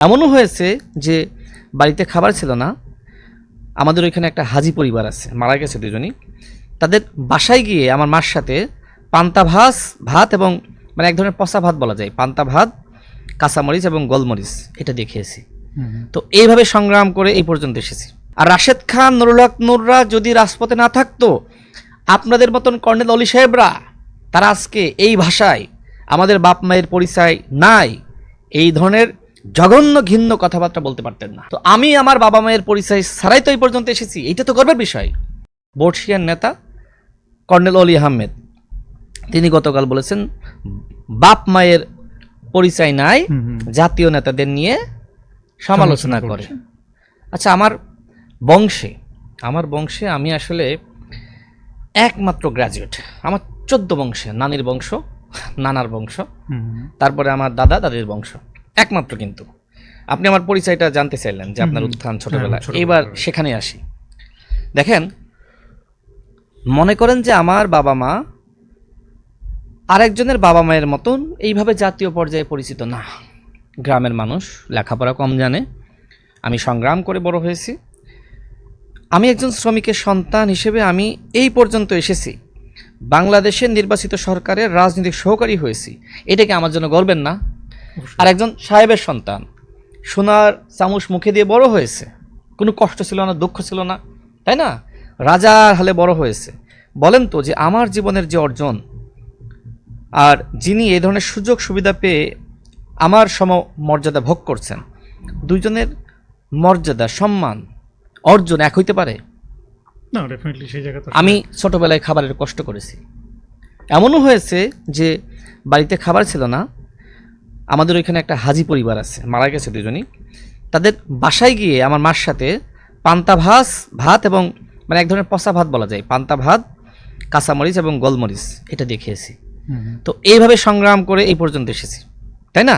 এমনও হয়েছে যে বাড়িতে খাবার ছিল না। আমাদের ওইখানে একটা হাজি পরিবার আছে, মারা গেছে দুজনই। তাদের বাসায় গিয়ে আমার মার সাথে পান্তা ভাত এবং মানে এক ধরনের পচা ভাত বলা যায়, পান্তা ভাত, কাঁচামরিচ এবং গোলমরিচ এটা দিয়ে খেয়েছি। তো এইভাবে সংগ্রাম করে এই পর্যন্ত এসেছি। আর রাশেদ খান, নুরুল হক নুররা যদি রাজপথে না থাকতো, আপনাদের মতন কর্নেল অলি সাহেবরা তারা আজকে এই ভাষায় আমাদের বাপ মায়ের পরিচয় নাই, এই ধরনের জঘন্য ঘিন্ন কথাবার্তা বলতে পারতেন না। তো আমি আমার বাবা মায়ের পরিচয় ছাড়াই তো এই পর্যন্ত এসেছি, এটা তো গর্বের বিষয়। বর্ষিয়ার নেতা কর্নেল অলি আহমেদ তিনি গতকাল বলেছেন বাপ মায়ের পরিচয় নাই, জাতীয় নেতাদের নিয়ে সমালোচনা করে। আচ্ছা, আমার বংশে আমি আসলে একমাত্র গ্র্যাজুয়েট। আমার 14 বংশে, নানির বংশ, নানার বংশ, তারপরে আমার দাদা দাদির বংশ, একমাত্র। কিন্তু আপনি আমার পরিচয়টা জানতে চাইলেন যে আপনার উত্থান ছোটবেলা, এবার সেখানে আসি। দেখেন, মনে করেন যে আমার বাবা মা আরেকজনের বাবা মায়ের মতন এইভাবে জাতীয় পর্যায়ে পরিচিত না। গ্রামের মানুষ, লেখাপড়া কম জানে। আমি সংগ্রাম করে বড় হয়েছি। আমি একজন শ্রমিকের সন্তান হিসেবে আমি এই পর্যন্ত এসেছি। বাংলাদেশের নির্বাচিত সরকারের রাজনৈতিক সহকারী হয়েছি, এটাকে আমার জন্য গর্বের না? আর একজন সাহেবের সন্তান, সোনার চামচ মুখে দিয়ে বড় হয়েছে, কোনো কষ্ট ছিল না, দুঃখ ছিল না, তাই না? রাজার হালে বড় হয়েছে। বলেন তো যে আমার জীবনের যে অর্জন, আর যিনি এই ধরনের সুযোগ সুবিধা পেয়ে আমার সমমর্যাদা ভোগ করছেন, দুইজনের মর্যাদা, সম্মান, অর্জন এক হইতে পারে? না, ডেফিনেটলি সেই জায়গাতে আমি ছোটবেলায় খাবারের কষ্ট করেছি। এমনও হয়েছে যে বাড়িতে খাবার ছিল না। আমাদের ওইখানে একটা হাজি পরিবার আছে, মারা গেছে দুজনই। তাদের বাসায় গিয়ে আমার মার সাথে পান্তা ভাত এবং মানে এক ধরনের পচা ভাত বলা যায়, পান্তা ভাত, কাঁচামরিচ এবং গোলমরিচ এটা দিয়ে খেয়েছি। তো এইভাবে সংগ্রাম করে এই পর্যন্ত এসেছি, তাই না?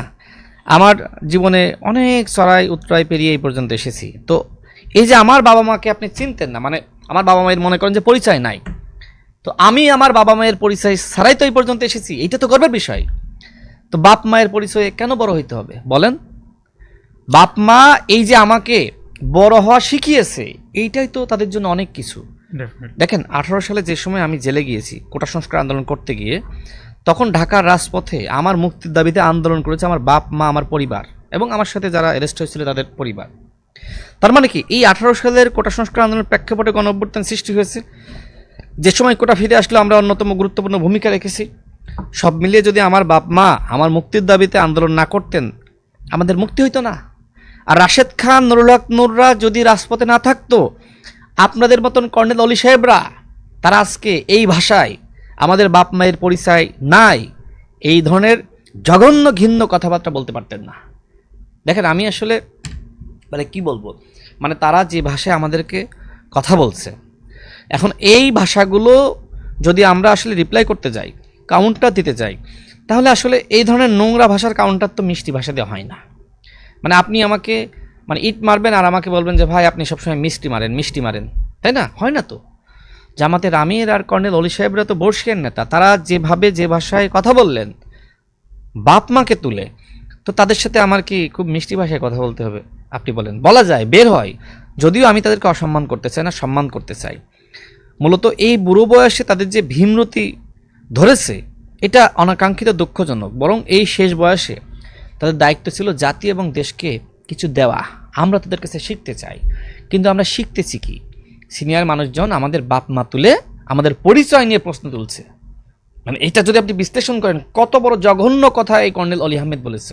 আমার জীবনে অনেক চড়াই উতরাই পেরিয়ে এই পর্যন্ত এসেছি। তো এই যে আমার বাবা মাকে আপনি চিনতেন না, মানে আমার বাবা মায়ের মনে করেন যে পরিচয় নাই, তো আমি আমার বাবা মায়ের পরিচয় ছাড়াই তো এই পর্যন্ত এসেছি, এটা তো গর্বের বিষয়। তো বাপ মায়ের পরিচয়ে কেন বড় হইতে হবে বলেন? বাপ মা এই যে আমাকে বড় হওয়া শিখিয়েছে, এইটাই তো তাদের জন্য অনেক কিছু। দেখেন, 18 সালে যে সময় আমি জেলে গিয়েছি কোটা সংস্কার আন্দোলন করতে গিয়ে, তখন ঢাকার রাজপথে আমার মুক্তির দাবিতে আন্দোলন করেছে আমার বাপ মা, আমার পরিবার, এবং আমার সাথে যারা অ্যারেস্ট হয়েছিল তাদের পরিবার। তার মানে কি, এই 18 সালের কোটা সংস্কার আন্দোলনের প্রেক্ষাপটে গণঅভ্যুত্থান সৃষ্টি হয়েছে। যে সময় কোটা ফিরে আসলো, আমরা অন্যতম গুরুত্বপূর্ণ ভূমিকা রেখেছি। সব মিলিয়ে যদি আমার বাপ মা আমার মুক্তির দাবিতে আন্দোলন না করতেন, আমাদের মুক্তি হইতো না। আর রাশেদ খান, নুরুল হক নুররা যদি রাজপথে না থাকতো, আপনাদের মতন কর্নেল অলি সাহেবরা তারা আজকে এই ভাষায় আমাদের বাপ মায়ের পরিচয় নাই, এই ধরনের জঘন্য ঘিন্ন কথাবার্তা বলতে পারতেন না। দেখেন, আমি আসলে মানে কি বলবো, মানে তারা যে ভাষায় আমাদেরকে কথা বলছে, এখন এই ভাষাগুলো যদি আমরা আসলে রিপ্লাই করতে যাই, কাউন্টার দিতে যাই, তাহলে আসলে এই ধরনের নোংরা ভাষার কাউন্টার তো মিষ্টি ভাষা দেওয়া হয় না। মানে আপনি আমাকে মানে ইট মারবেন আর আমাকে বলবেন যে ভাই আপনি সবসময় মিষ্টি মারেন, তাই না? হয় না তো। জামাতের আমির আর কর্নেল অলি সাহেবরা তো বর্ষিয়ার নেতা, তারা যেভাবে যে ভাষায় কথা বললেন বাপ মাকে তুলে, তো তাদের সাথে আমার কি খুব মিষ্টি ভাষায় কথা বলতে হবে? আপনি বলেন, বলা যায়, বের হয়। যদিও আমি তাদেরকে অসম্মান করতে চাই না, সম্মান করতে চাই। মূলত এই বুড়ো বয়সে তাদের যে ভীমরতি ধরেছে, এটা অনাকাঙ্ক্ষিত, দুঃখজনক। বরং এই শেষ বয়সে তাদের দায়িত্ব ছিল জাতি এবং দেশকে কিছু দেওয়া। আমরা তাদের কাছে শিখতে চাই, কিন্তু আমরা শিখতেছি কি? সিনিয়র মানুষজন আমাদের বাপ মা তুলে আমাদের পরিচয় নিয়ে প্রশ্ন তুলছে। মানে এটা যদি আপনি বিশ্লেষণ করেন, কত বড় জঘন্য কথা এই কর্নেল অলি আহমেদ বলেছে।